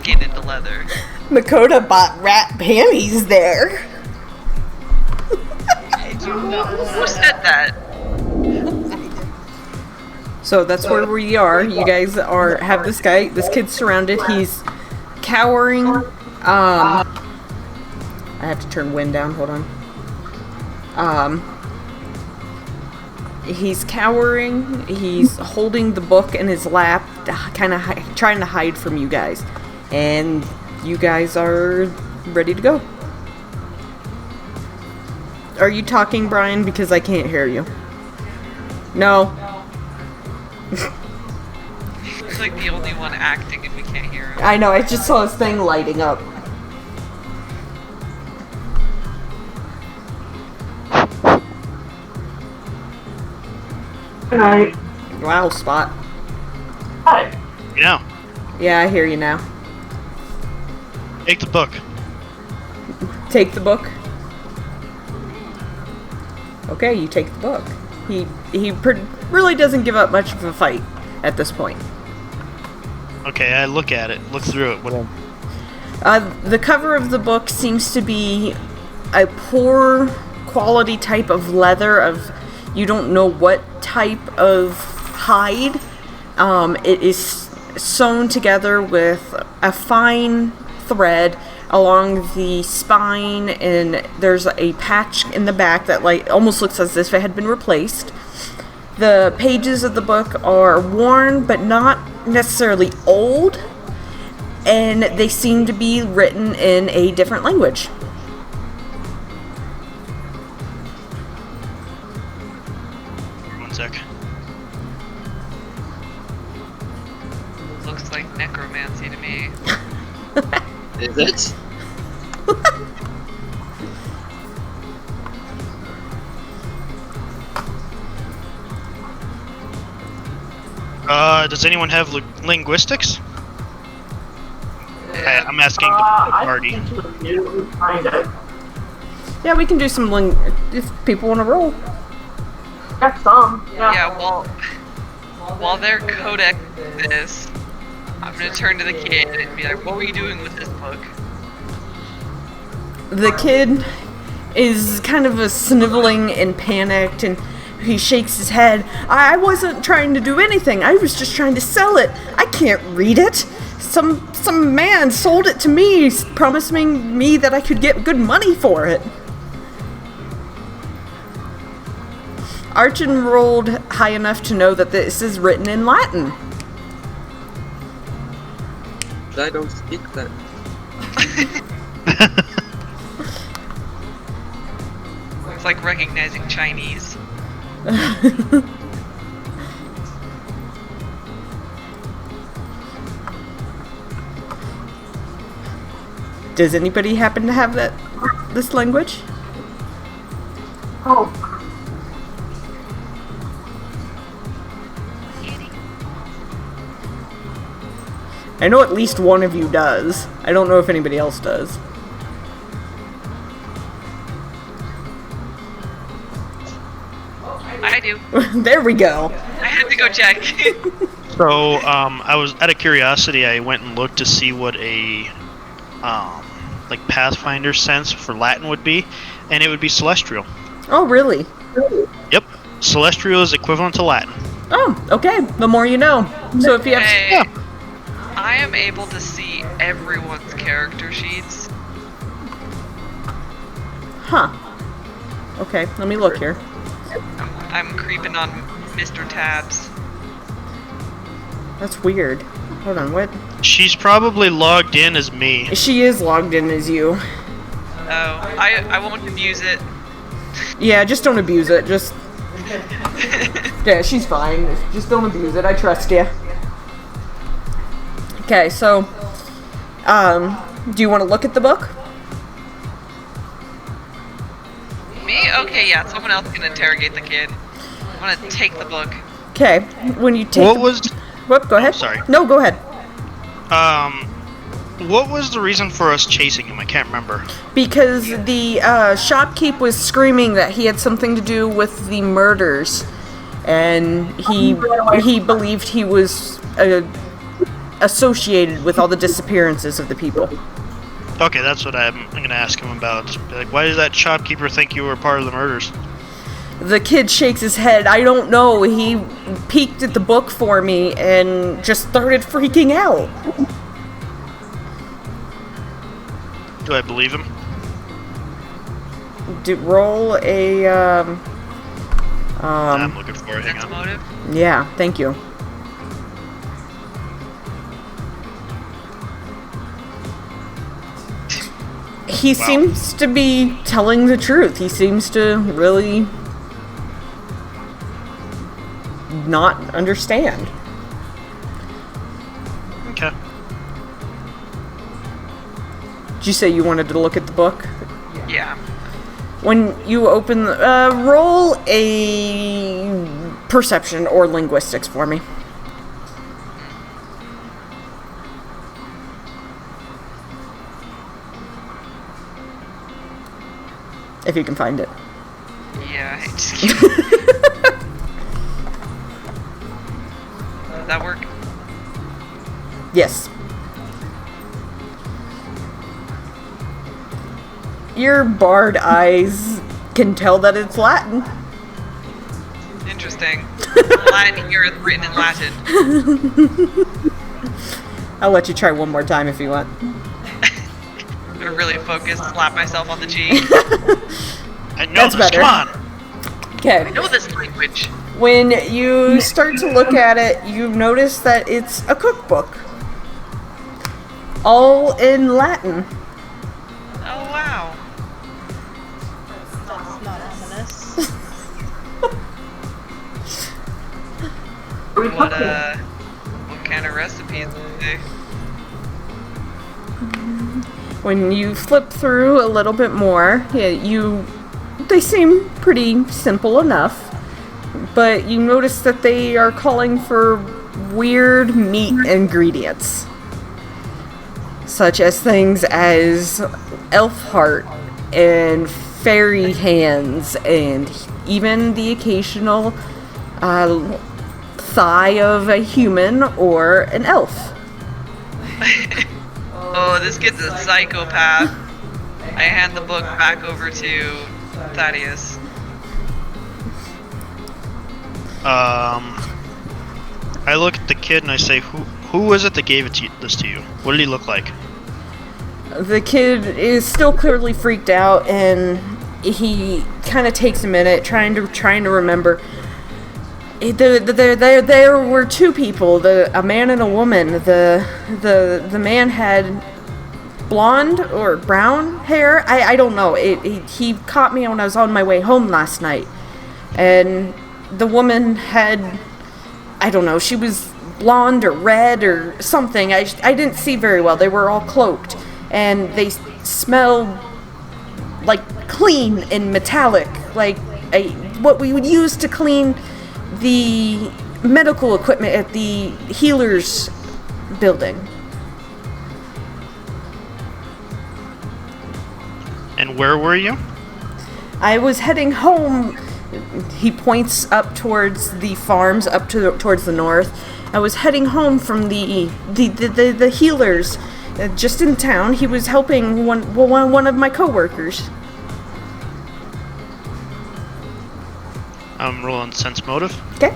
skin into leather. Makota bought rat panties there. Who said that? So that's where we are. You guys have this kid surrounded. He's cowering. I have to turn wind down. Hold on. He's cowering. He's holding the book in his lap, kind of trying to hide from you guys. And you guys are ready to go. Are you talking, Brian? Because I can't hear you. No. He's like the only one acting and we can't hear him. I know, I just saw his thing lighting up. Good night. Wow, Spot. Hi. Yeah. Yeah, I hear you now. Take the book. Take the book. Okay, you take the book. He really doesn't give up much of a fight at this point. Okay, I look at it, look through it. What? The cover of the book seems to be a poor quality type of leather of you don't know what type of hide. It is sewn together with a fine thread along the spine, and there's a patch in the back that almost looks as if it had been replaced. The pages of the book are worn, but not necessarily old, and they seem to be written in a different language. One sec. Looks like necromancy to me. Is it? Does anyone have linguistics? I'm asking the party. I can find it. Yeah, we can do some if people want to roll. Got some. Yeah. Yeah, well, while they're codec this, I'm gonna turn to the kid and be like, what were you doing with this book? The kid is kind of sniveling and panicked, and he shakes his head. I wasn't trying to do anything. I was just trying to sell it. I can't read it. Some man sold it to me, promising me that I could get good money for it. Archon rolled high enough to know that this is written in Latin. I don't speak that. It's like recognizing Chinese. Does anybody happen to have this language? Oh. I know at least one of you does. I don't know if anybody else does. I do. There we go. I had to go check. So, I was out of curiosity. I went and looked to see what a like Pathfinder sense for Latin would be, and it would be celestial. Oh, really? Yep, celestial is equivalent to Latin. Oh, okay. The more you know. So if you have... Hey, Yeah. I am able to see everyone's character sheets. Huh. Okay, let me look here. I'm creeping on Mr. Tabs. That's weird. Hold on, what? She's probably logged in as me. She is logged in as you. Oh, I won't abuse it. Yeah, just don't abuse it. Just... Yeah, she's fine. Just don't abuse it. I trust you. Okay, so... do you want to look at the book? Me? Okay, yeah, someone else can interrogate the kid. I'm gonna take the book. Okay, when you take... What was? Whoop, go ahead. Sorry. No, go ahead. What was the reason for us chasing him? I can't remember. Because the shopkeep was screaming that he had something to do with the murders, and he believed he was associated with all the disappearances of the people. Okay, that's what I'm gonna ask him about. Be like, why does that shopkeeper think you were part of the murders? The kid shakes his head. I don't know. He peeked at the book for me and just started freaking out. Do I believe him? Roll a, I'm looking for it. Hang Sense on. motive? yeah, thank you. He Wow. seems to be telling the truth. He seems to really not understand. Okay. Did you say you wanted to look at the book? Yeah. When you open roll a perception or linguistics for me. If you can find it. Yeah, I just keep... Does that work? Yes. Your barred eyes can tell that it's Latin. Interesting. Latin here is written in Latin. I'll let you try one more time if you want. I'm really focused, slap myself on the cheek. I know That's this. better. Come on. Okay. I know this language. When you start to look at it, you notice that it's a cookbook. All in Latin. Oh, wow. That's not ominous. What kind of recipes are they? When you flip through a little bit more, they seem pretty simple enough. But you notice that they are calling for weird meat ingredients. Such as things as elf heart and fairy hands and even the occasional thigh of a human or an elf. Oh, this kid's a psychopath. I hand the book back over to Thaddeus. I look at the kid and I say, who was it that gave this to you? What did he look like? The kid is still clearly freaked out, and he kind of takes a minute trying to remember. There were two people, a man and a woman. The man had blonde or brown hair. I don't know. He caught me when I was on my way home last night, and the woman had, I don't know, she was blonde or red or something. I didn't see very well. They were all cloaked, and they smelled like clean and metallic, like what we would use to clean the medical equipment at the healer's building. And where were you? I was heading home. He points up towards the farms, towards the north. I was heading home from the healers, just in town. He was helping one of my coworkers. I'm rolling sense motive. Okay.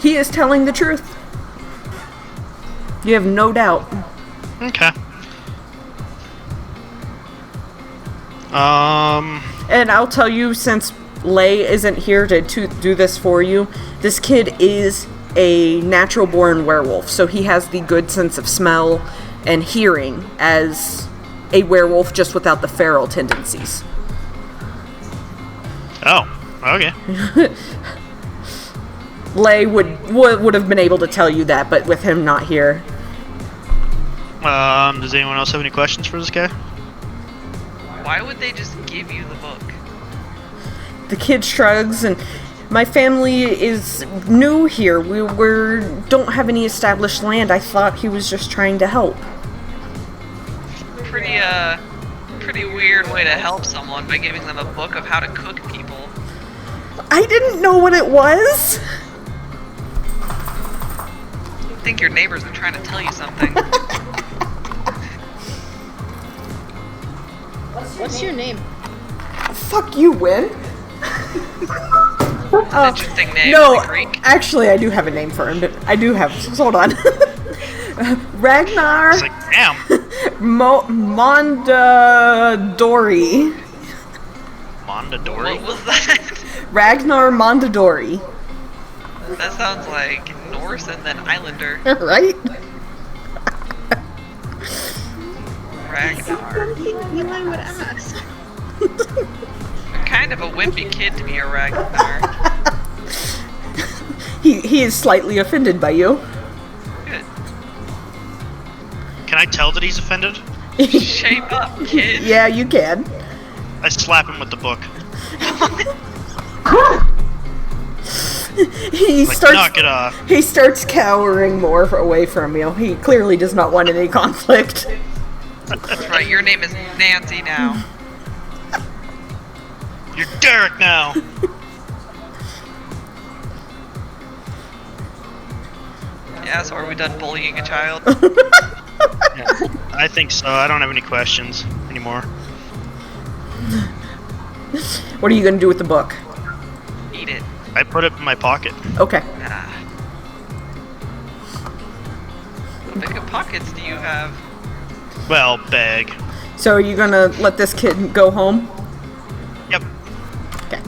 He is telling the truth. You have no doubt. Okay. And I'll tell you, since Lay isn't here to do this for you, this kid is a natural-born werewolf, so he has the good sense of smell and hearing as a werewolf, just without the feral tendencies. Oh, okay. Lay would have been able to tell you that, but with him not here. Does anyone else have any questions for this guy? Why would they just give you the book? The kid shrugs, and my family is new here. We don't have any established land. I thought he was just trying to help. Pretty weird way to help someone by giving them a book of how to cook people. I didn't know what it was. think your neighbors are trying to tell you something. What's your name? Fuck you, Win. Interesting name. No, Is it Greek? actually, I do have a name for him. I do have. Hold on. Ragnar It's like, damn. Mondadori. Mondadori? What was that? Ragnar Mondadori. That sounds like Norse and then Islander. Right? Ragnar. Eli would ask. Kind of a wimpy kid to be a Ragnar. He is slightly offended by you. Good. Can I tell that he's offended? Shape up, kid. Yeah, you can. I slap him with the book. He Like, starts. knock it off. He starts cowering more away from you. He clearly does not want any conflict. That's right, your name is Nancy now. You're Derek now. Yeah, so are we done bullying a child? Yeah, I think so. I don't have any questions anymore. What are you going to do with the book? Eat it. I put it in my pocket. Okay. Ah. How big of pockets do you have? Well, bag. So are you going to let this kid go home? Yep. Okay.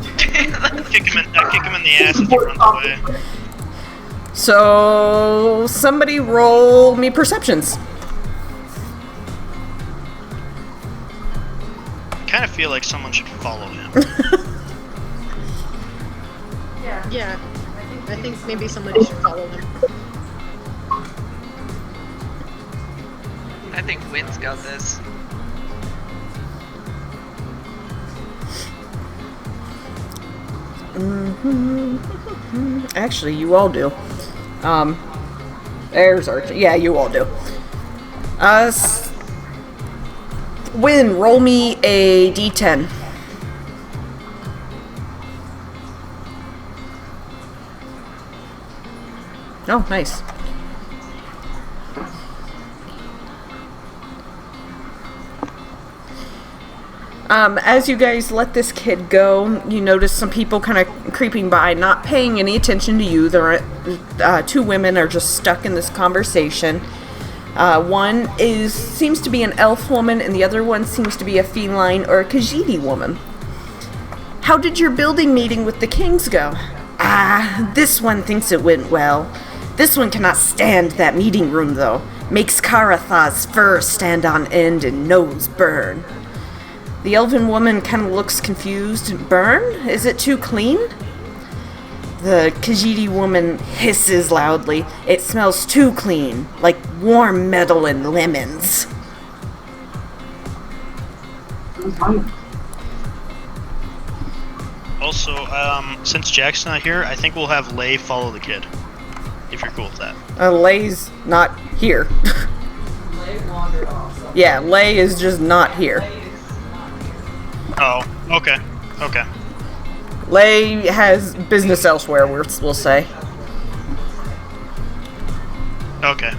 Kick him in the ass if he runs away. So somebody roll me perceptions. I kind of feel like someone should follow him. Yeah. I think maybe somebody should follow him. I think Wynn's got this. Actually, you all do. There's Archie. Yeah, you all do. Win, roll me a d10. Oh, nice. As you guys let this kid go, you notice some people kind of creeping by, not paying any attention to you. There are two women are just stuck in this conversation. One seems to be an elf woman, and the other one seems to be a feline or a Khajiit woman. How did your building meeting with the kings go? Ah, this one thinks it went well. This one cannot stand that meeting room, though. Makes Karath's fur stand on end and nose burn. The elven woman kind of looks confused. Burn? Is it too clean? The Khajiit woman hisses loudly. It smells too clean, like warm metal and lemons. Also, since Jack's not here, I think we'll have Lay follow the kid. If you're cool with that. Lay's not here. Yeah, Lay is just not here. Oh, okay. Okay. Lay has business elsewhere, we'll say. Okay.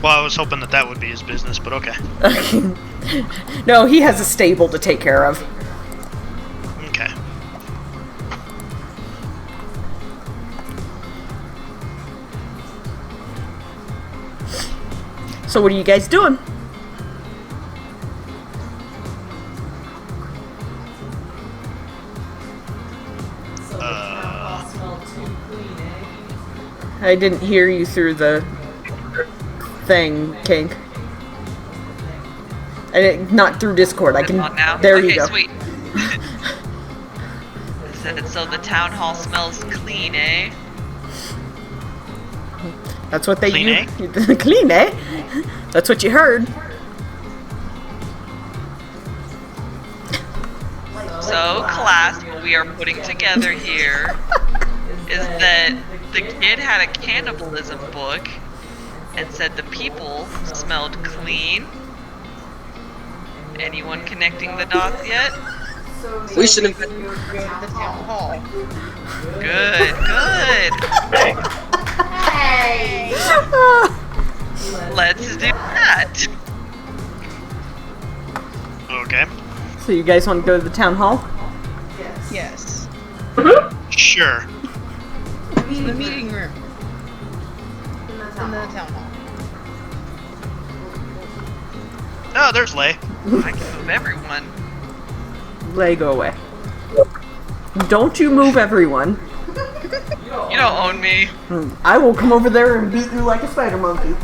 Well, I was hoping that would be his business, but okay. No, he has a stable to take care of. Okay. So what are you guys doing? I didn't hear you through the thing, Kink. Not through Discord. I can. Not now? There okay, you go. Sweet. So the town hall smells clean, eh? That's what they Clean, use. Clean, eh? That's what you heard. So, class, what we are putting together here is that the kid had a cannibalism book and said the people smelled clean. Anyone connecting the dots yet? We should have. The town hall. Good, good. Let's do that. Okay. So you guys want to go to the town hall? Yes. Sure. The meeting room. In the town hall. Oh, there's Lay. I can move everyone. Lay, go away. Don't you move everyone. You don't own me. I will come over there and beat you like a spider monkey.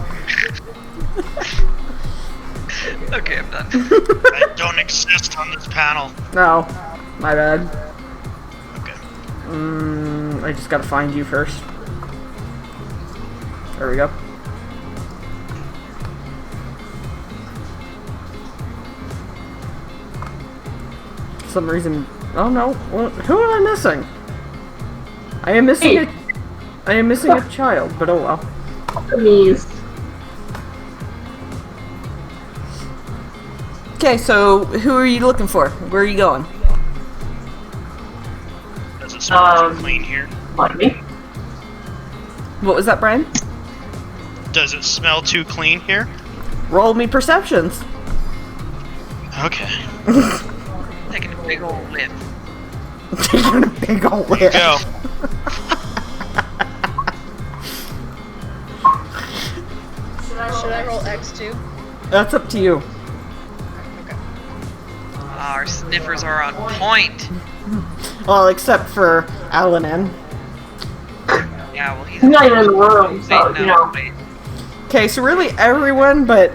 Okay, I'm done. I don't exist on this panel. No, my bad. Okay. I just gotta find you first. There we go. For some reason, oh no, who am I missing? I am missing a child, but oh well. Please. Okay, so who are you looking for? Where are you going? Does it smell too clean here? Like me? What was that, Brian? Does it smell too clean here? Roll me perceptions. Okay. Taking a big old whiff. Taking a big old whiff. Go. Should I roll X too? That's up to you. Our sniffers are on point. Well, except for Alanin. Yeah, well, he's He's not even in the room, so, Wait, you no, know. wait. Okay, so really everyone, but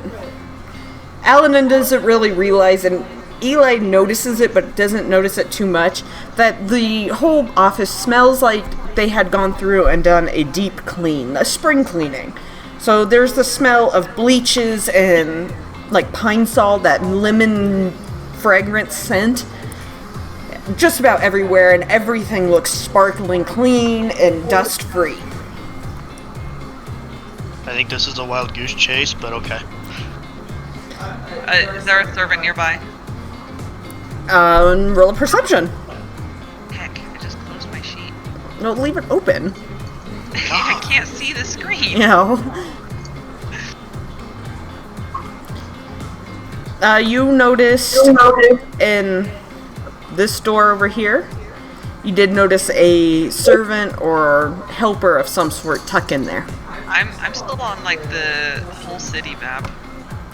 Alanin doesn't really realize, and Eli notices it, but doesn't notice it too much, that the whole office smells like they had gone through and done a deep clean, a spring cleaning. So there's the smell of bleaches and like pine sol, that lemon fragrance scent, just about everywhere, and everything looks sparkling clean and dust free. I think this is a wild goose chase, but okay. Is there a servant nearby? Roll a perception. Heck, I just closed my sheet. No, leave it open. I can't see the screen. You know. You noticed in this door over here, you did notice a servant or helper of some sort tuck in there. I'm still on like the whole city map.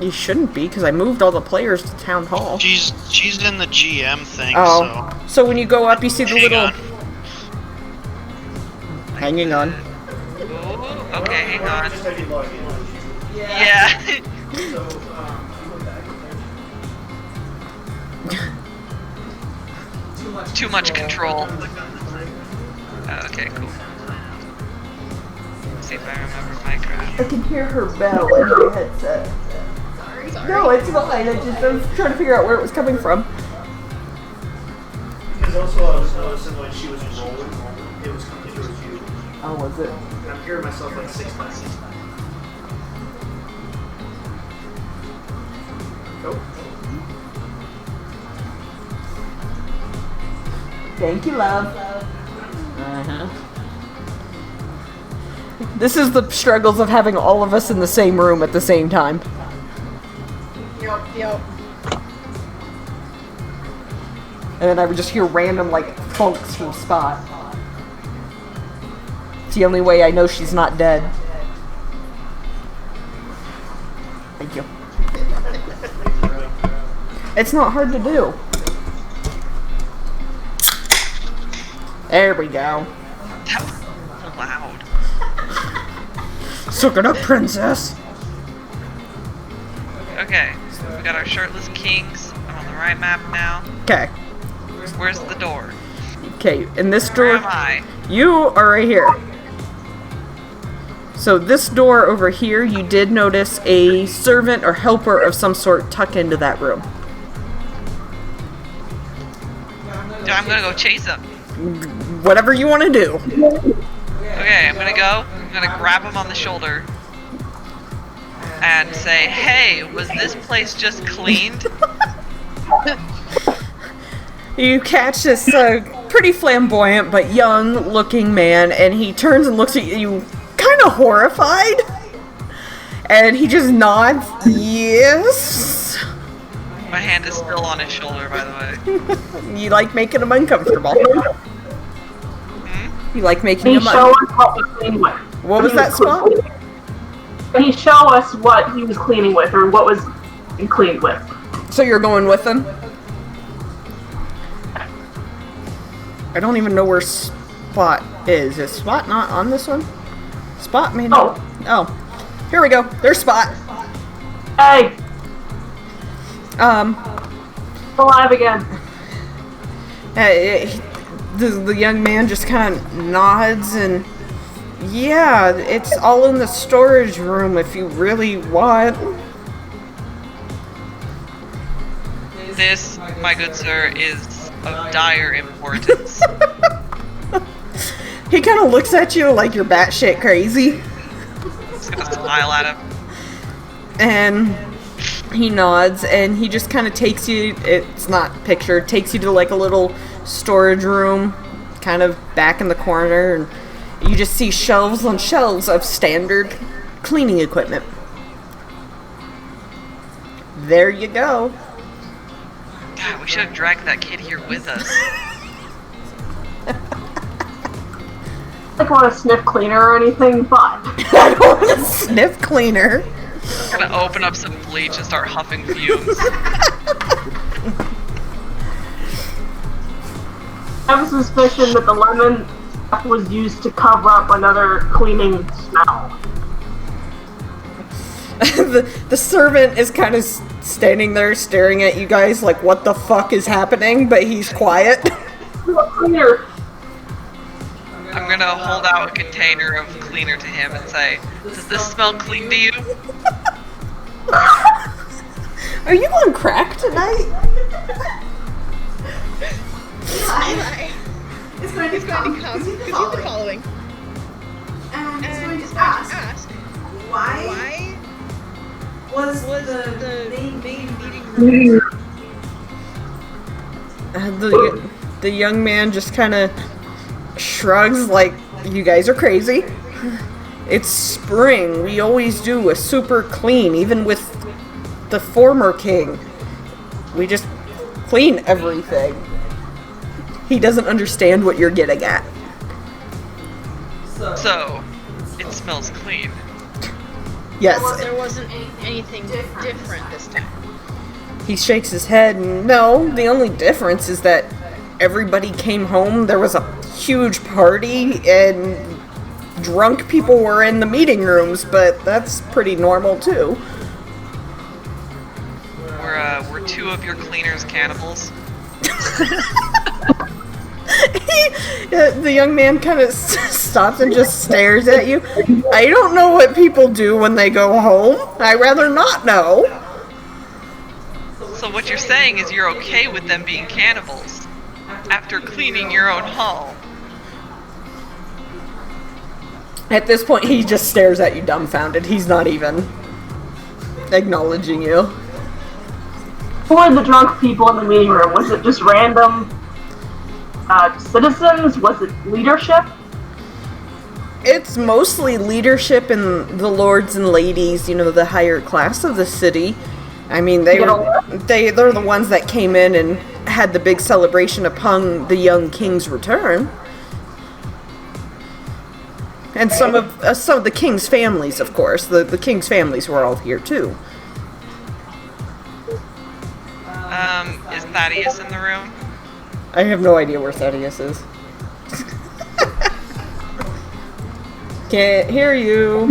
You shouldn't be, because I moved all the players to town hall. She's in the GM thing, Oh, so when you go up, you see the Hang little on. hanging on. Ooh, okay, hang on. Yeah. Too much control. Okay, cool. Let's see if I remember Minecraft. I can hear her bell in my headset. Sorry. No, it's fine. I was trying to figure out where it was coming from. Because also I was noticing when she was rolling, it was coming towards you. Oh, was it? And I'm hearing myself like 6 times. Nope. Thank you, love. Uh-huh. This is the struggles of having all of us in the same room at the same time. Yep. And then I would just hear random, like, funks from Spot. It's the only way I know she's not dead. Thank you. It's not hard to do. There we go. That was loud. Suck it up, princess. Okay, so we got our shirtless kings. I'm on the right map now. Okay. Where's the door? Okay, in this Where door, am I? you are right here. So this door over here, you did notice a servant or helper of some sort tuck into that room. I'm gonna go chase him. Whatever you want to do. Okay, I'm gonna go. I'm gonna grab him on the shoulder and say, "Hey, was this place just cleaned?" You catch this pretty flamboyant but young looking man, and he turns and looks at you kind kind of horrified. And he just nods. Yes. My hand is still on his shoulder, by the way. You like making him uncomfortable. You like making Can him he show us what he cleaned with? What was that, Spot? Can he show us what he was cleaning with, or what was he cleaned with? So you're going with him? I don't even know where Spot is. Is Spot not on this one? Spot may not. Oh. Here we go. There's Spot. Hey, alive again. The young man just kind of nods and, yeah, it's all in the storage room if you really want. This, my good sir, is of dire importance. He kind of looks at you like you're batshit crazy. Just gonna smile at him. And he nods and he just kind of takes you, it's not pictured, takes you to like a little storage room, kind of back in the corner, and you just see shelves on shelves of standard cleaning equipment. There you go. God, we should have dragged that kid here with us. I don't want to sniff cleaner or anything, but I don't want to sniff cleaner. I'm gonna open up some bleach and start huffing fumes. I have a suspicion that the lemon was used to cover up another cleaning smell. The servant is kind of standing there staring at you guys like, what the fuck is happening? But he's quiet. Cleaner. I'm gonna hold out a container of cleaner to him and say, does this smell clean to you? Are you on crack tonight? It's going to come because you've been following. And it's going to ask why was the main meeting room? The young man just kind of shrugs like, you guys are crazy. It's spring. We always do a super clean, even with the former king. We just clean everything. He doesn't understand what you're getting at. So, it smells clean. Yes. There wasn't anything different this time. He shakes his head. No, the only difference is that everybody came home. There was a huge party and drunk people were in the meeting rooms, but that's pretty normal too. Were two of your cleaners cannibals? The young man kind of stops and just stares at you. I don't know what people do when they go home. I'd rather not know. So what you're saying is you're okay with them being cannibals after cleaning your own hall? At this point, he just stares at you dumbfounded. He's not even acknowledging you. Who were the drunk people in the meeting room? Was it just random citizens? Was it leadership? It's mostly leadership and the lords and ladies, you know, the higher class of the city. I mean, they're the ones that came in and had the big celebration upon the young king's return. And some of the king's families, of course. The king's families were all here too. Is Thaddeus in the room? I have no idea where Thaddeus is. Can't hear you.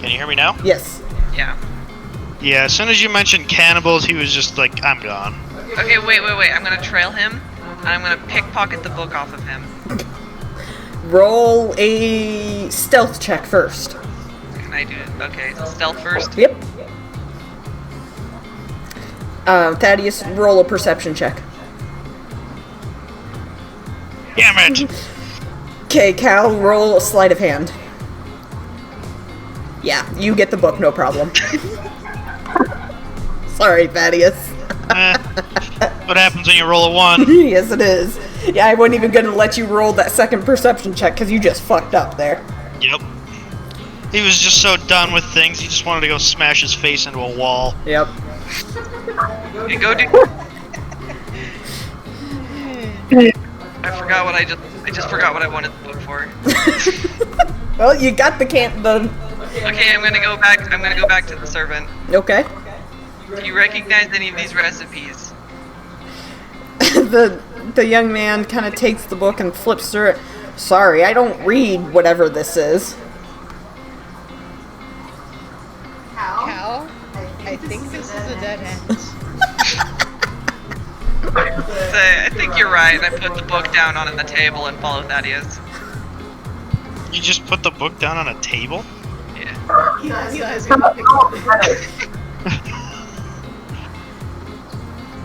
Can you hear me now? Yes. Yeah. Yeah, as soon as you mentioned cannibals, he was just like, I'm gone. Okay, wait. I'm gonna trail him, and I'm gonna pickpocket the book off of him. Roll a stealth check first. Can I do it? Okay, so stealth first. Yep. Thaddeus, roll a perception check. Damn it! Okay, Cal, roll a sleight of hand. Yeah, you get the book, no problem. Sorry, Thaddeus. What happens when you roll a 1? Yes, it is. Yeah, I wasn't even going to let you roll that second perception check because you just fucked up there. Yep. He was just so done with things, he just wanted to go smash his face into a wall. Yep. Okay, go do. I forgot what I just forgot what I wanted the book for. Well, you got the Okay, I'm gonna go back to the servant. Okay. Do you recognize any of these recipes? The young man kind of takes the book and flips through it. Sorry, I don't read whatever this is. Cal, I think this is a dead end. I think you're right. I put the book down on the table and follow Thaddeus. You just put the book down on a table? Yeah. Eli's gonna pick up the book.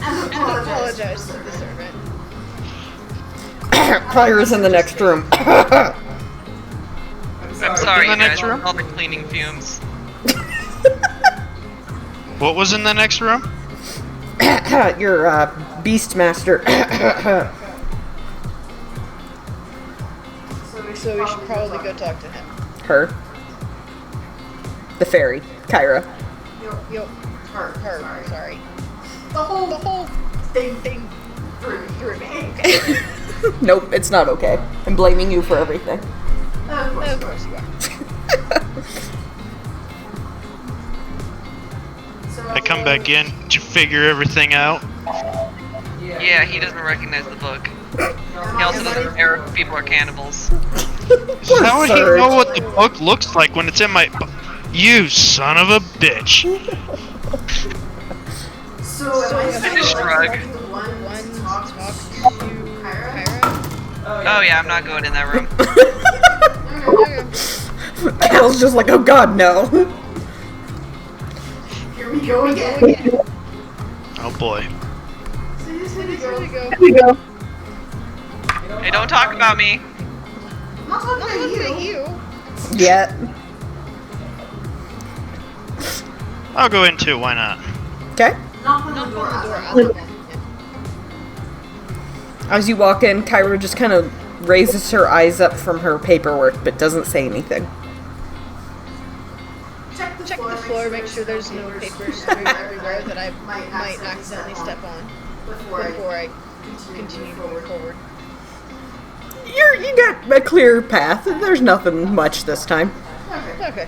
And apologize to the servant. Fire's in the next room. I'm sorry, In the you next guys. room? All the cleaning fumes. What was in the next room? Your Beastmaster. So we should probably go talk to him. Her. The fairy. Kyra. Yo, her, sorry. The whole thing threw me. Okay. Nope, it's not okay. I'm blaming you for everything. Of course you are. I come back in to figure everything out. Yeah, he doesn't recognize the book. He also doesn't care if people are cannibals. How would he Surge. know what the book looks like when it's in my... You son of a bitch. I just shrug. One talk to Kyra. Oh yeah, I'm not going in that room. Cal's just like, oh god, no. Here we go again. Oh boy. Here we go. Hey, don't talk about me. Not looking at you. Yet. I'll go in too, why not? Okay. Knock on the door outside. As you walk in, Kyra just kind of raises her eyes up from her paperwork, but doesn't say anything. Check the floor, make sure there's no papers everywhere that I might accidentally step on before I continue going forward. You got a clear path. There's nothing much this time. Okay.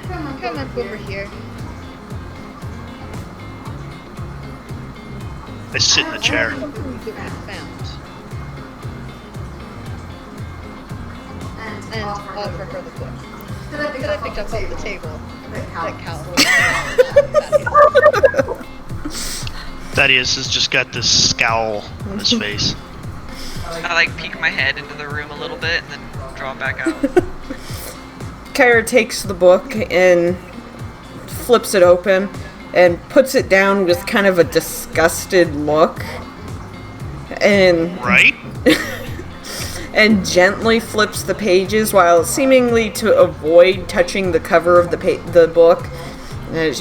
Come on, over here. I sit in the chair. Food that we found. And offer her the book that I picked up off the table that Cal. Thaddeus has just got this scowl on his face. I like peek my head into the room a little bit and then draw it back out. Kyra takes the book and flips it open and puts it down with kind of a disgusted look. And Right? and gently flips the pages while seemingly to avoid touching the cover of the book.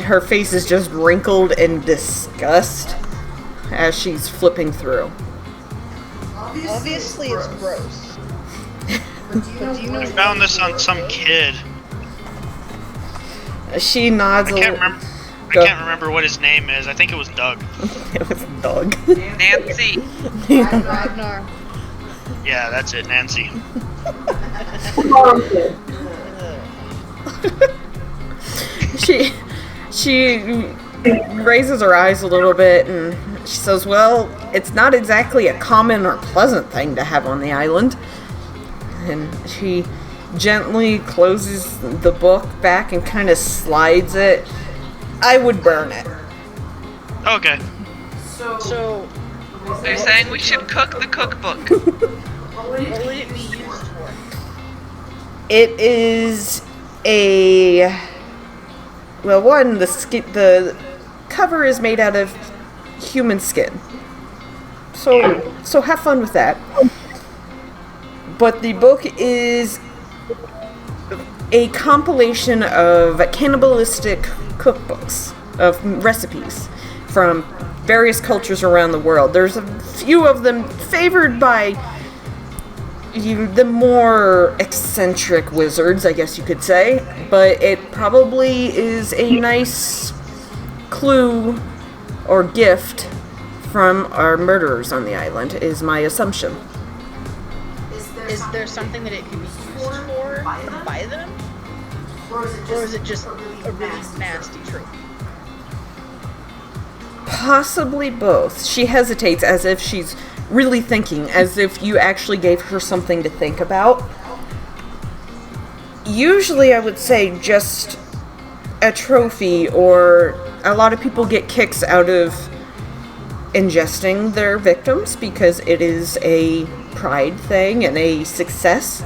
Her face is just wrinkled in disgust as she's flipping through. Obviously, it's gross. But do you know I found this on some kid. She nods. I can't remember what his name is. I think it was Doug. It was Doug. Nancy. Ragnar? Yeah, that's it, Nancy. She raises her eyes a little bit and she says, well, it's not exactly a common or pleasant thing to have on the island. And she gently closes the book back and kind of slides it. I would burn it. Okay. So, They're saying we should cook the cookbook. what would it be used for? It is a... Well, one, the cover is made out of human skin. So have fun with that. But the book is a compilation of cannibalistic cookbooks, of recipes from various cultures around the world. There's a few of them favored by the more eccentric wizards, I guess you could say, but it probably is a nice clue or gift from our murderers on the island, is my assumption. Is there something that it could be used for by them? Or is it just a really nasty trope? Possibly both. She hesitates as if she's really thinking, as if you actually gave her something to think about. Usually I would say just a trophy, or a lot of people get kicks out of ingesting their victims because it is a pride thing and a success.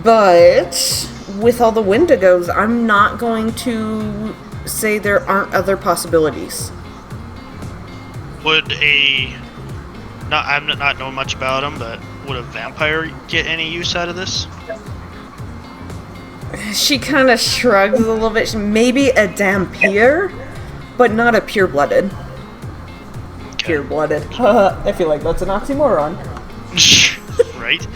But with all the Wendigos, I'm not going to say there aren't other possibilities. Would I'm not knowing much about them, but would a vampire get any use out of this? She kind of shrugs a little bit. Maybe a dampier, but not a pure-blooded. Okay. Pure-blooded. I feel like that's an oxymoron. Right?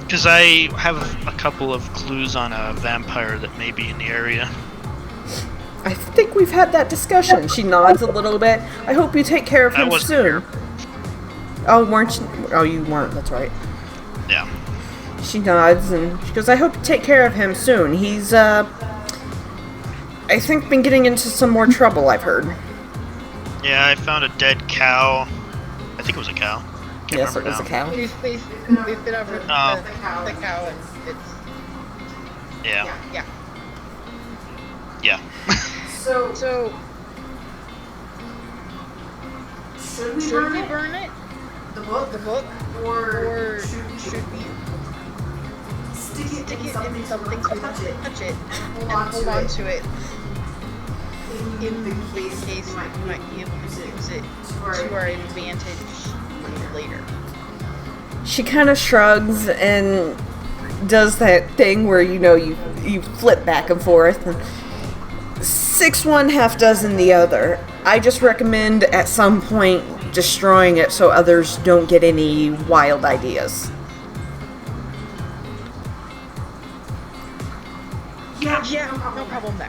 Because I have a couple of clues on a vampire that may be in the area. I think we've had that discussion. She nods a little bit. I hope you take care of him soon. Oh, weren't you? Oh, you weren't. That's right. Yeah. She nods and she goes, I hope you take care of him soon. He's, I think been getting into some more trouble, I've heard. Yeah, I found a dead cow. I think it was a cow. Can't Yes, it remember was a now. cow. We've been over the cow, and it's... Yeah. Yeah. Yeah. So Should we should we burn it? The book? Or should we stick it in something so we touch it and hold on to it in the case we might be able to use it to our advantage later? She kind of shrugs and does that thing where, you flip back and forth. And 6 one, half dozen the other. I just recommend at some point destroying it so others don't get any wild ideas. Yeah, no problem there.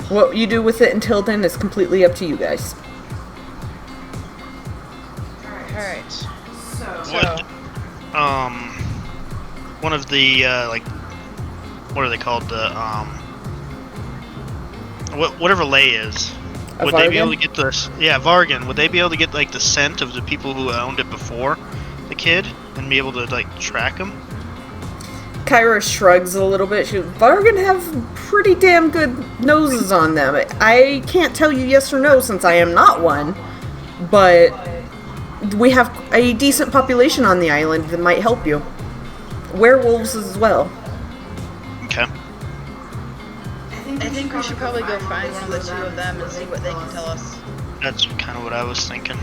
What you do with it until then is completely up to you guys. Alright. What? One of the what are they called? The whatever lay is. Would they be able to get this? Yeah, Vargan. Would they be able to get the scent of the people who owned it before the kid and be able to track them? Kyra shrugs a little bit. Vargan have pretty damn good noses on them. I can't tell you yes or no since I am not one, but we have a decent population on the island that might help you. Werewolves as well. Okay. I think we should probably go find one of the two of them and see what they can tell us. That's kind of what I was thinking.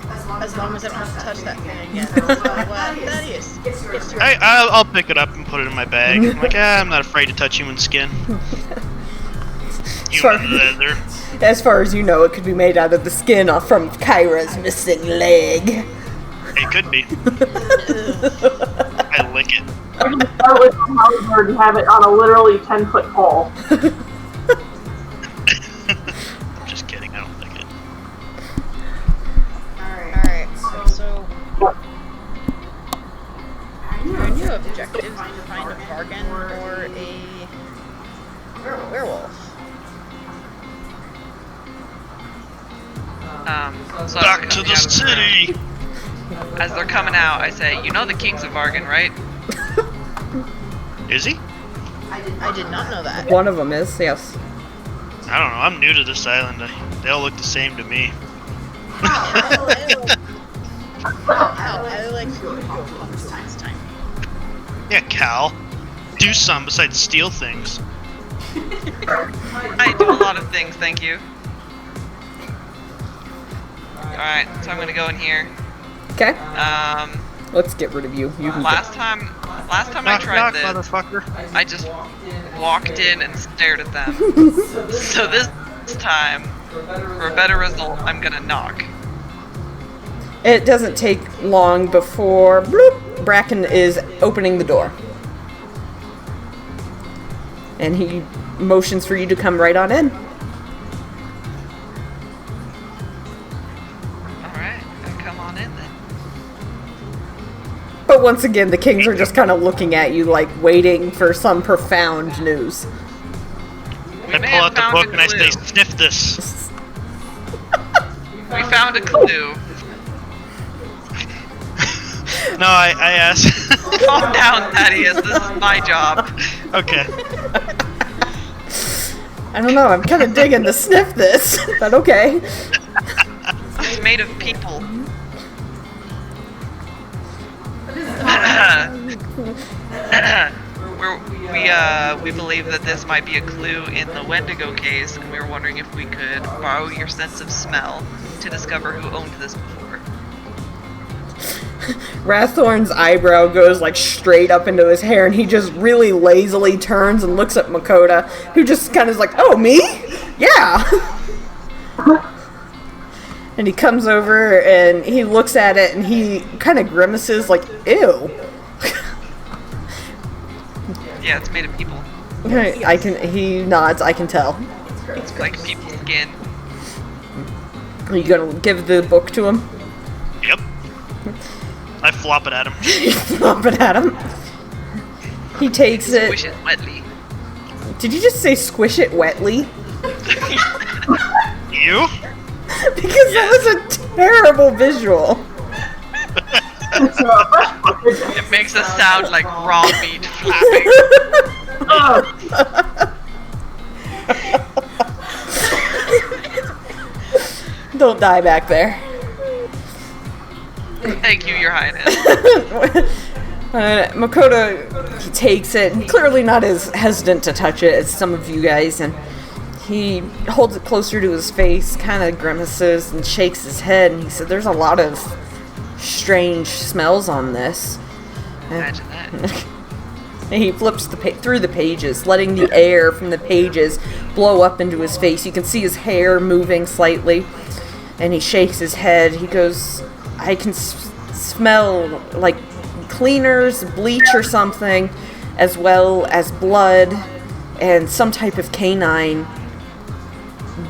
As long as I don't have to touch that thing again. Thaddeus, it's yours. I'll pick it up and put it in my bag. I'm I'm not afraid to touch human skin. Human leather. As far as you know, it could be made out of the skin off from Kyra's missing leg. It could be. I lick it. I can start with a halberd and have it on a literally 10-foot pole. I'm just kidding, I don't lick it. Alright, so our new objective is to find a bargain or a werewolf. So Back to the city! As they're coming out, I say, you know the King's of Vargan, right? Is he? I did not know that. One of them is, yes. I don't know, I'm new to this island. They all look the same to me. I like to go up to this time. Yeah, Cal. Do some besides steal things. I do a lot of things, thank you. Alright, so I'm gonna go in here. Okay. Let's get rid of you. You can Last time I Knock, tried knock, this, motherfucker. I just walked in and stared at them. So this time, for a better result, I'm gonna knock. It doesn't take long before bloop, Bracken is opening the door. And he motions for you to come right on in. Alright, come on in then. But once again, the kings are just kind of looking at you like waiting for some profound news. I pull out the book and I say, sniff this. We found a clue. No, I asked. Calm down, Thaddeus. This is my job. Okay. I don't know, I'm kind of digging to sniff this, but okay. It's made of people. We believe that this might be a clue in the Wendigo case, and we were wondering if we could borrow your sense of smell to discover who owned this before. Rathorn's eyebrow goes like straight up into his hair, and he just really lazily turns and looks at Makota, who just kind of is like, "Oh, me? Yeah." And he comes over and he looks at it and he kind of grimaces like, "Ew." Yeah, it's made of people. He nods, I can tell. It's like people's skin. Are you gonna give the book to him? Yep. I flop it at him. Flop it at him. He takes it. Squish it wetly. Did you just say squish it wetly? You? Because that was a terrible visual. It's a fresh book, isn't it? It makes a sound like raw meat flapping. Don't die back there. Thank you, Your Highness. Makoto takes it, and clearly not as hesitant to touch it as some of you guys, and he holds it closer to his face, kind of grimaces and shakes his head, and he said, "There's a lot of strange smells on this." Imagine that. And he flips through the pages, letting the air from the pages blow up into his face. You can see his hair moving slightly, and he shakes his head. He goes, "I can smell like cleaners, bleach or something, as well as blood and some type of canine,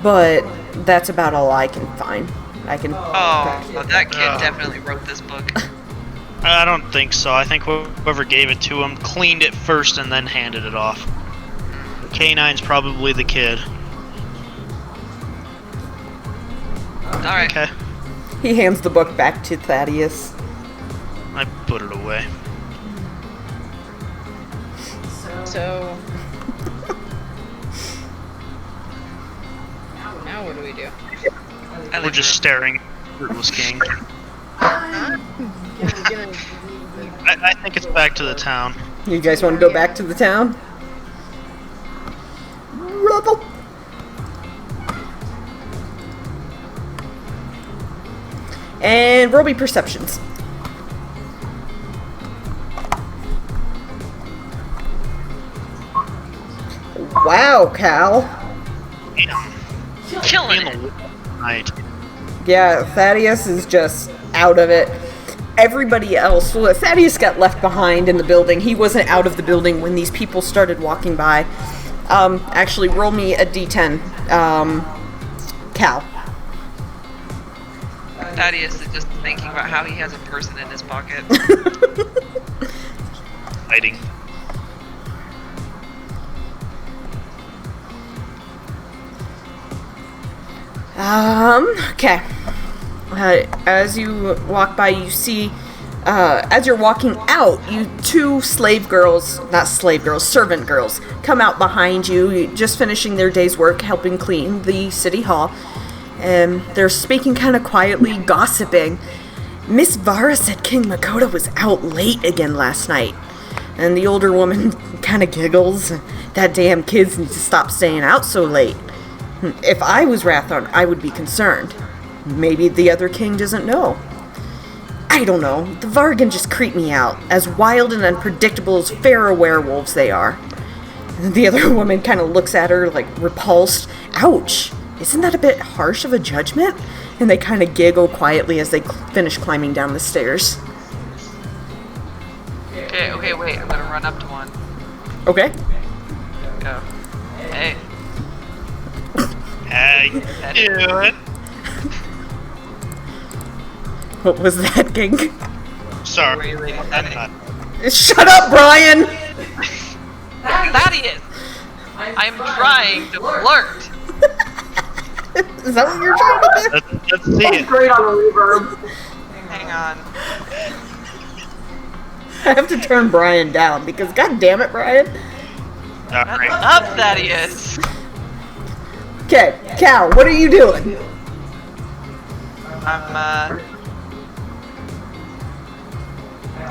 but that's about all I can find." Oh, that kid definitely wrote this book. I don't think so. I think whoever gave it to him cleaned it first and then handed it off. Canine's probably the kid. Alright. Okay. He hands the book back to Thaddeus. I put it away. So now what do we do? We're just staring at Fruitless King. I think it's back to the town. You guys want to go back to the town? Rubble. And roll me perceptions. Wow, Cal. Killing it. Right. Yeah, Thaddeus is just out of it. Everybody else, well, Thaddeus got left behind in the building. He wasn't out of the building when these people started walking by. Actually, roll me a d10. Cal. Thaddeus is just thinking about how he has a person in his pocket. Hiding. Okay. As you walk by, you see, as you're walking out, two servant girls, come out behind you, just finishing their day's work, helping clean the city hall. And they're speaking kind of quietly, gossiping. Miss Vara said King Makoto was out late again last night. And the older woman kind of giggles. That damn kids need to stop staying out so late. If I was Rathorn, I would be concerned. Maybe the other king doesn't know. I don't know. The Vargan just creep me out. As wild and unpredictable as feral werewolves they are. And the other woman kind of looks at her, like, repulsed. Ouch! Isn't that a bit harsh of a judgment? And they kind of giggle quietly as they finish climbing down the stairs. Okay, wait. I'm gonna run up to one. Okay. Go. Hey. How you doing? What was that, King? Sorry. Really? I'm not. Shut up, Brian! Thaddeus! I'm trying to flirt. Is that what you're trying to do? Let's see That's it. great on a reverb. Hang on. I have to turn Brian down because, god damn it, Brian. Alright. Up, Thaddeus! Okay, Cal, what are you doing?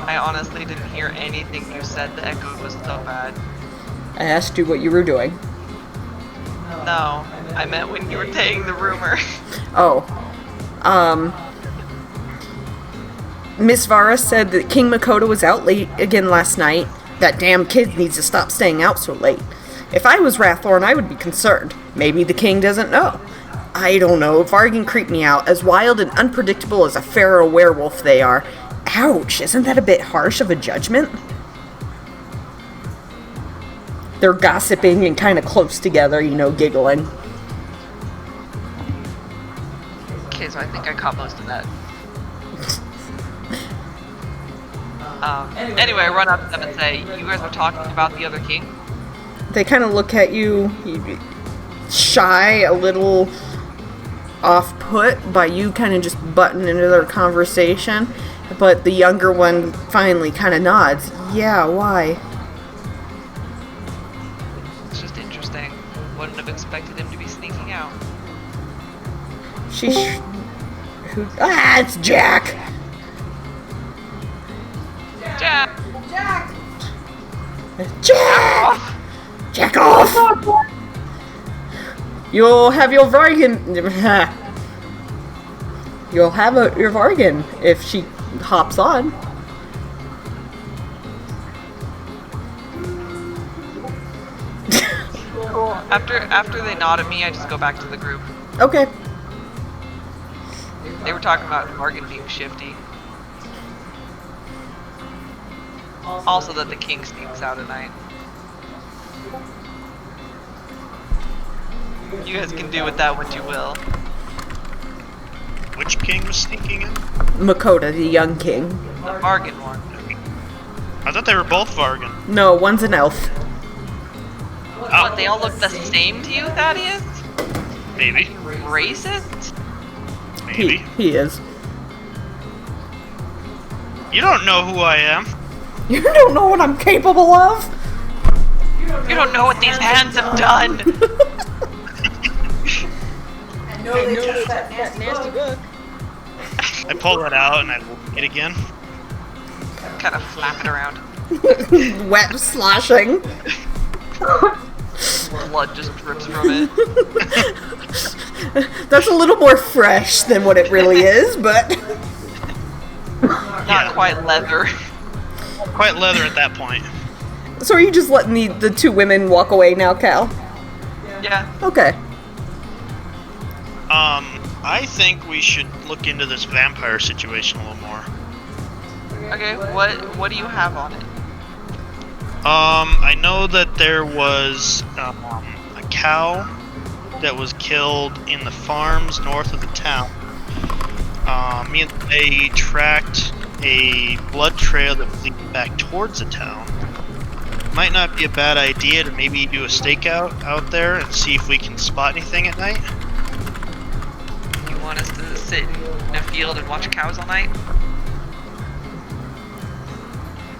I honestly didn't hear anything you said. The echo was so bad. I asked you what you were doing. No, I meant when you were saying the rumor. Oh. Miss Vara said that King Makoto was out late again last night. That damn kid needs to stop staying out so late. If I was Rathorn, I would be concerned. Maybe the king doesn't know. I don't know. Vargan creep me out. As wild and unpredictable as a feral werewolf they are. Ouch, isn't that a bit harsh of a judgment? They're gossiping and kind of close together, you know, giggling. Okay, so I think I caught most of that. Anyway, I run up to them and say, you guys were talking about the other king? They kind of look at you, shy, a little off-put by you kind of just butting into their conversation. But the younger one finally kind of nods. Yeah, why? It's just interesting. Wouldn't have expected him to be sneaking out. It's Jack! Jack! Jack! Jack off! You'll have your Vargan. You'll have your Vargan if she hops on. Cool. After they nod at me, I just go back to the group. Okay. They were talking about Morgan being shifty. Also that the king sneaks out at night. You guys can do with that what you will. Which king was sneaking in? Makoto, the young king. The Morgan one. I thought they were both Vargan. No, one's an elf. What, they all look the same to you, Thaddeus? Maybe. Racist? Maybe. He is. You don't know who I am. You don't know what I'm capable of? You don't know what these hands have done! I know they took that nasty book. I pull that out and I look it again. Kind of flap it around. Wet sloshing. Blood just drips from it. That's a little more fresh than what it really is, but... Not quite leather. Quite leather at that point. So are you just letting the two women walk away now, Cal? Yeah. Okay. I think we should look into this vampire situation a little more. Okay, what do you have on it? I know that there was a cow that was killed in the farms north of the town. Me and they tracked a blood trail that was leading back towards the town. Might not be a bad idea to maybe do a stakeout out there and see if we can spot anything at night. You want us to sit in a field and watch cows all night?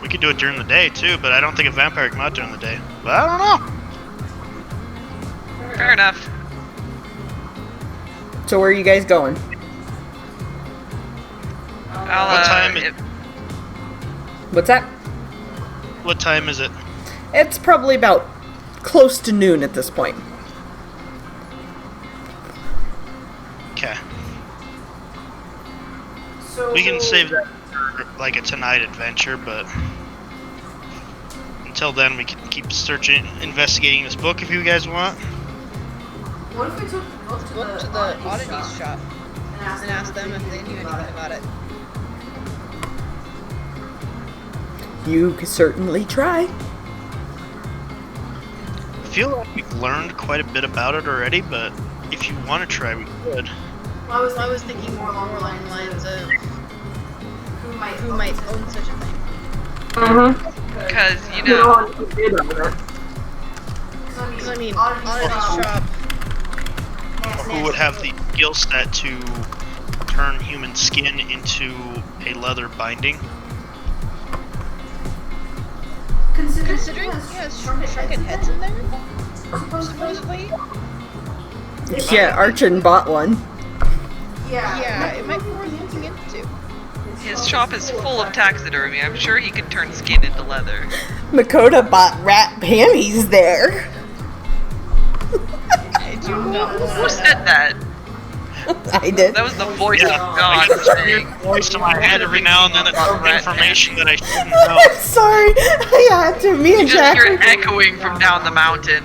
We could do it during the day too, but I don't think a vampire can come out during the day. But I don't know. Fair enough. So where are you guys going? I'll, What time is it? What's that? What time is it? It's probably about close to noon at this point. Okay. So We can save that for like a tonight adventure, but until then we can keep searching, investigating this book if you guys want. What if we took the book to the oddities shop and asked them if they knew anything about it? You could certainly try. I feel like we've learned quite a bit about it already, but if you want to try, we could. I was thinking more along the lines of who might own such a thing. Because, you No know, one can bid on it. Because, I mean, oddities shop. Who would have the skill set to turn human skin into a leather binding? Considering he has shrunken heads in there, supposedly. Yeah, Archon bought one. Yeah, it might be worth looking into. his shop is full of taxidermy. I'm sure he could turn skin into leather. Makota bought rat panties there. I do not Who want said that? I did. That was the voice of I God get this saying. weird voice in my head every now and then that's information that I shouldn't know. I'm sorry. I had to. Me You and just Jack. hear it echoing from down the mountain.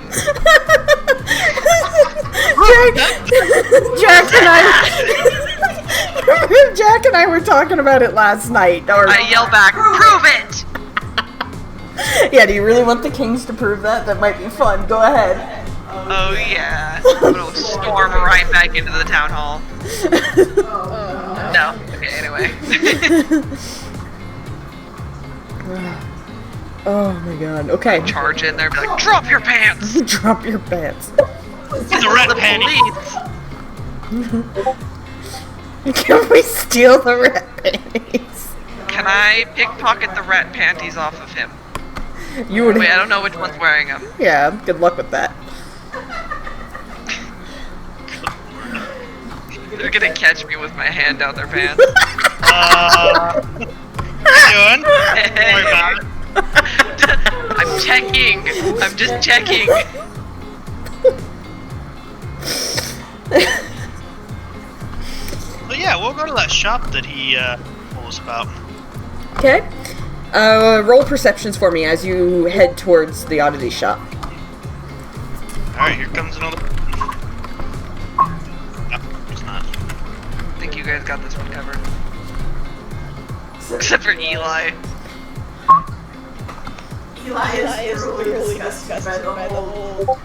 Jack and I were talking about it last night. Or, I yell back, prove it! yeah, do you really want the Kings to prove that? That might be fun. Go ahead. Oh yeah. I'm gonna storm right back into the town hall. No. Okay, anyway. Oh my god. Okay. Charge in there and be like, drop your pants! Drop your pants. The red The panties. police! Can we steal the rat panties? Can I pickpocket the rat panties off of him? You would. Wait, I don't know which one's wearing them. Yeah. Good luck with that. They're gonna catch me with my hand down their pants. What are you doing? Don't worry about it. I'm checking. I'm just checking. But yeah, we'll go to that shop that he told us about. Okay. Roll perceptions for me as you head towards the oddity shop. Alright, here comes another. No, it's not. I think you guys got this one covered. Except for Eli. Eli is really disgusted by the whole...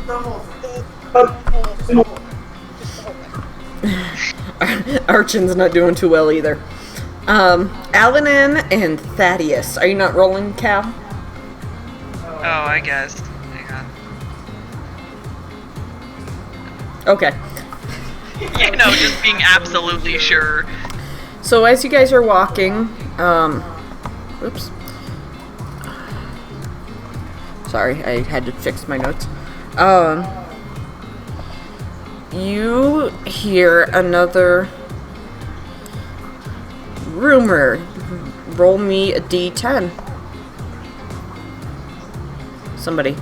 the whole thing. Archon's not doing too well either. Alanin and Thaddeus. Are you not rolling, Cal? Oh, I guess. Hang on. Okay. You know, just being absolutely sure. So as you guys are walking, oops. Sorry, I had to fix my notes. You hear another rumor. Roll me a d10. Somebody.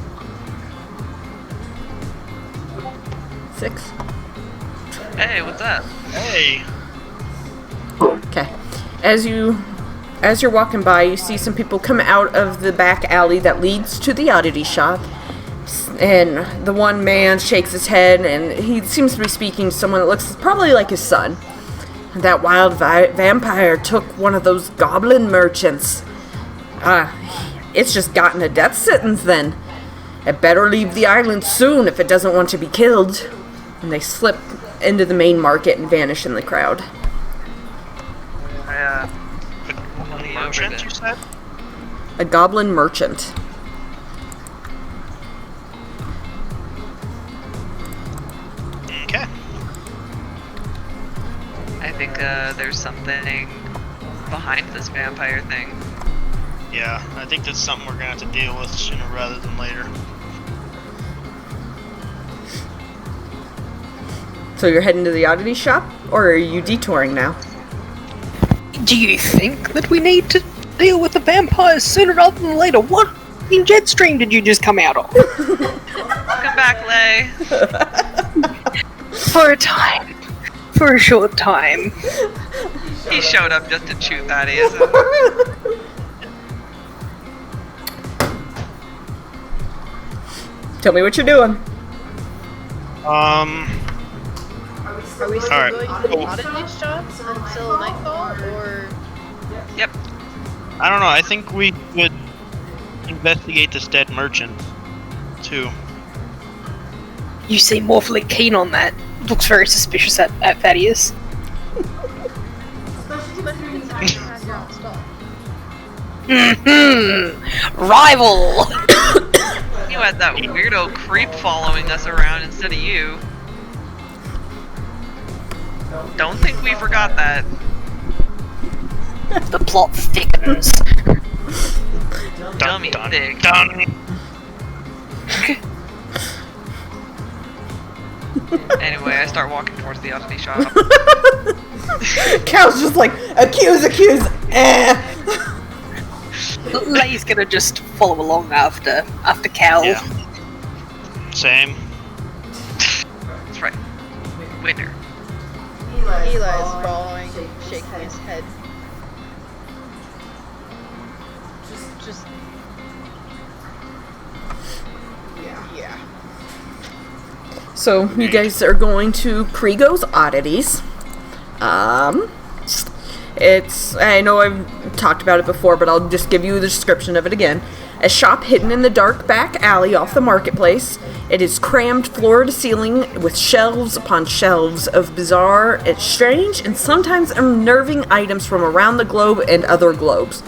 6. Hey, what's up? Hey! Okay. As you're walking by, you see some people come out of the back alley that leads to the oddity shop. And the one man shakes his head, and he seems to be speaking to someone that looks probably like his son. That wild vampire took one of those goblin merchants. It's just gotten a death sentence then. It better leave the island soon if it doesn't want to be killed. And they slip into the main market and vanish in the crowd. I, The merchant, you said? A goblin merchant. Okay. I think there's something behind this vampire thing. Yeah, I think that's something we're gonna have to deal with sooner rather than later. So you're heading to the oddity shop, or are you detouring now? Do you think that we need to deal with the vampires sooner rather than later? What in jet stream did you just come out of? Welcome back, Lay. For a time. for a short time. He showed up just to chew Thaddeus. Tell me what you're doing. Are we still Alright. going to the oddity shops until nightfall, or? Yep. I don't know. I think we would investigate this dead merchant too. You seem awfully keen on that. Looks very suspicious at Thaddeus. Especially since you have your own stuff. Rival! You had that weirdo creep following us around instead of you. Don't think we forgot that. The plot thickens. Dummy thick. Anyway, I start walking towards the oddity shop. Cal's just like, accuse, eh. Lay's gonna just follow along after Cal. Yeah. Same. That's right. Winner. Eli's following, shaking his head. Just. Yeah. So, you guys are going to Krigo's Oddities. I know I've talked about it before, but I'll just give you the description of it again. A shop hidden in the dark back alley off the marketplace. It is crammed floor to ceiling with shelves upon shelves of bizarre and strange and sometimes unnerving items from around the globe and other globes.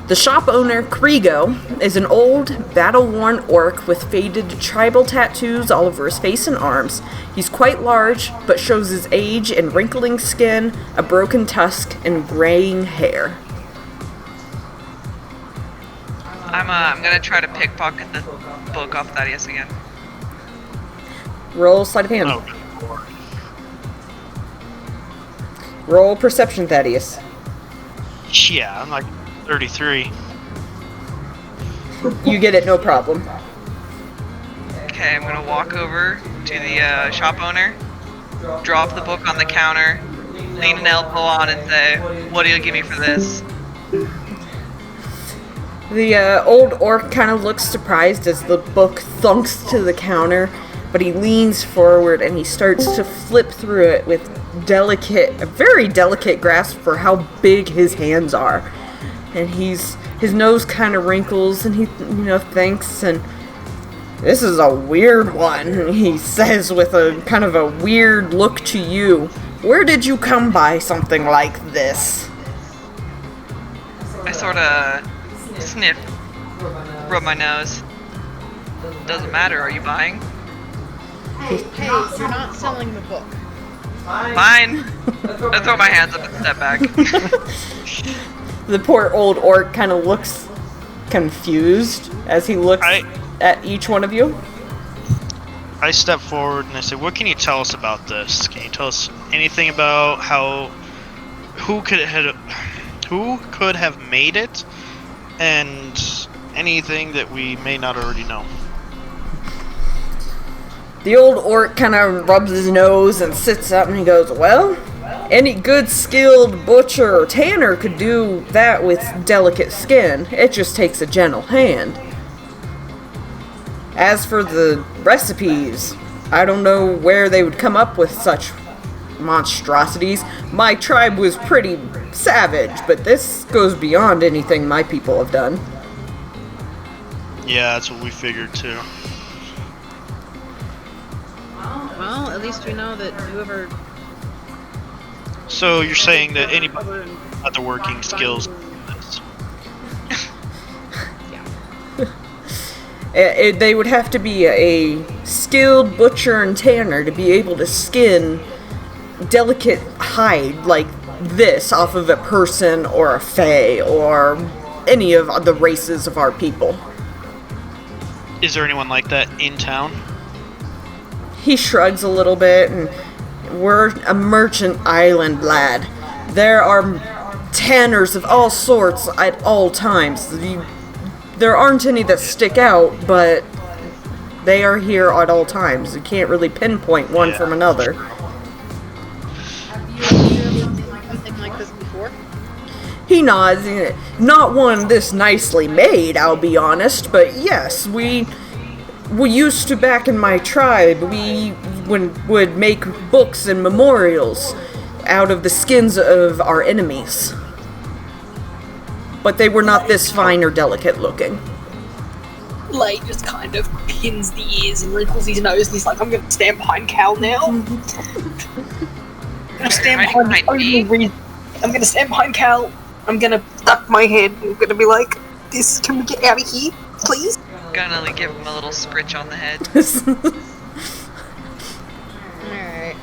The shop owner, Krigo, is an old, battle-worn orc with faded tribal tattoos all over his face and arms. He's quite large, but shows his age in wrinkling skin, a broken tusk, and graying hair. I'm gonna try to pickpocket the book off Thaddeus again. Roll sleight of hand. Oh. Roll perception, Thaddeus. Yeah, I'm like 33. You get it, no problem. Okay, I'm gonna walk over to the shop owner, drop the book on the counter, lean an elbow on and say, "What do you give me for this?" The old orc kind of looks surprised as the book thunks to the counter, but he leans forward and he starts to flip through it with a very delicate grasp for how big his hands are. And his nose kind of wrinkles and he, thinks, and this is a weird one, he says with a kind of a weird look to you. Where did you come by something like this? I sort of sniff, rub my nose. Doesn't matter, are you buying? Hey, you're not selling the book. Fine. I throw my hands up and step back. The poor old orc kind of looks confused as he looks at each one of you. I step forward and I say, "What can you tell us about this? Can you tell us anything about who could have made it, and anything that we may not already know?" The old orc kind of rubs his nose and sits up and he goes, "Well, any good skilled butcher or tanner could do that with delicate skin. It just takes a gentle hand. As for the recipes, I don't know where they would come up with such monstrosities. My tribe was pretty savage, but this goes beyond anything my people have done." Yeah, that's what we figured too. Well, at least we know that whoever. So you're saying that anybody with other working skills? They would have to be a skilled butcher and tanner to be able to skin delicate hide like this off of a person or a fae or any of the races of our people. Is there anyone like that in town? He shrugs a little bit, and we're a merchant island, lad. There are tanners of all sorts at all times. There aren't any that stick out, but they are here at all times. You can't really pinpoint one from another. He nods. Not one this nicely made, I'll be honest, but yes, we used to, back in my tribe, we would make books and memorials out of the skins of our enemies. But they were not this fine or delicate looking. Lay just kind of pins the ears and wrinkles his nose, and he's like, I'm gonna stand behind Cal now. I'm gonna stand behind Cal. I'm gonna duck my head. I'm gonna be like, can we get out of here, please? Gonna give him a little scritch on the head. Alright.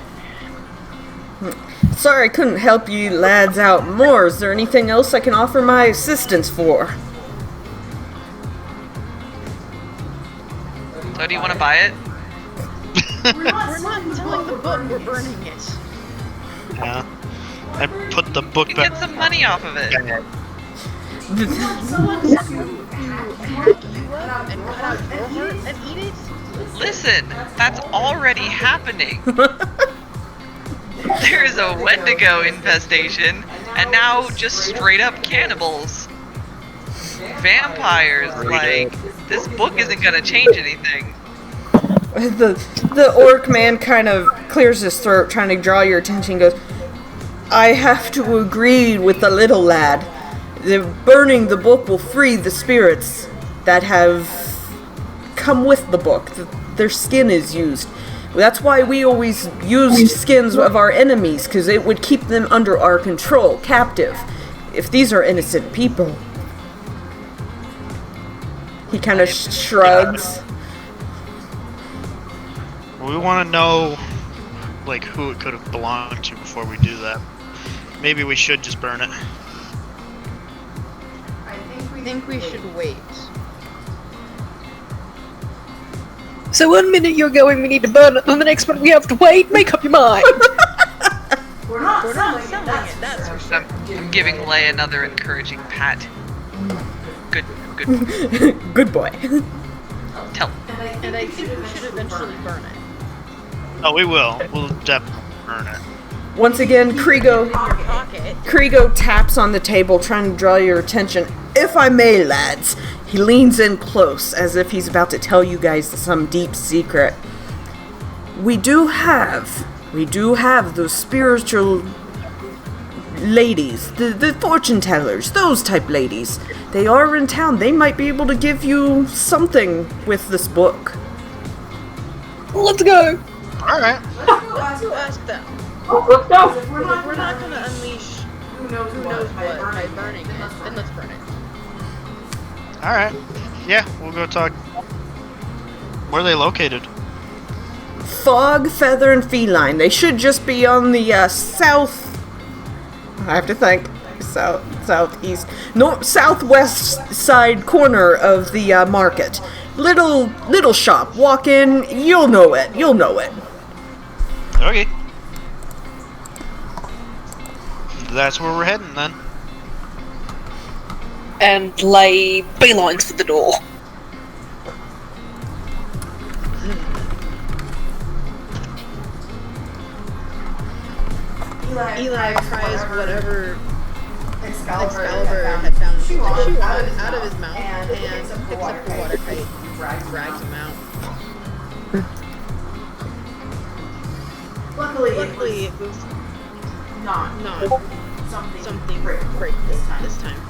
Sorry I couldn't help you lads out more. Is there anything else I can offer my assistance for? So do you want to buy it? We're not selling the book, we're burning it. Yeah. I put the book You back. get some money off of it. Someone to hack you up and cut out your heart and eat it? Listen, that's already happening. There's a Wendigo infestation, and now just straight up cannibals. Vampires, like, this book isn't gonna change anything. The orc man kind of clears his throat, trying to draw your attention, goes, I have to agree with the little lad. Burning the book will free the spirits that have come with the book. Their skin is used. That's why we always used skins of our enemies, because it would keep them under our control, captive. If these are innocent people. He kind of shrugs. We want to know, like, who it could have belonged to before we do that. Maybe we should just burn it. I think we should wait. So 1 minute you're going, we need to burn it, and the next minute we have to wait. Make up your mind. We're not selling it, that's for sure. I'm giving Lay another encouraging pat. Good Good boy. tell. And I think we should eventually burn it. Oh, we will. We'll definitely burn it. Once again, Krigo Pocket. taps on the table, trying to draw your attention. If I may, lads. He leans in close, as if he's about to tell you guys some deep secret. We do have those spiritual ladies, the fortune tellers, those type ladies. They are in town. They might be able to give you something with this book. Let's go. Alright. Let's go ask them. Let's go! If we're not gonna unleash who knows what by burning it, then let's burn it. Alright. Yeah, we'll go talk. Where are they located? Fog, Feather, and Feline. They should just be on the south. I have to think. Southeast, southwest side corner of the market. Little shop. Walk in. You'll know it. Okay. That's where we're heading then. And lay beelines for the door. Eli tries whatever Excalibur had found to chew on out of his mouth and picks up the water kite and drags him out. Luckily it was not something great this time.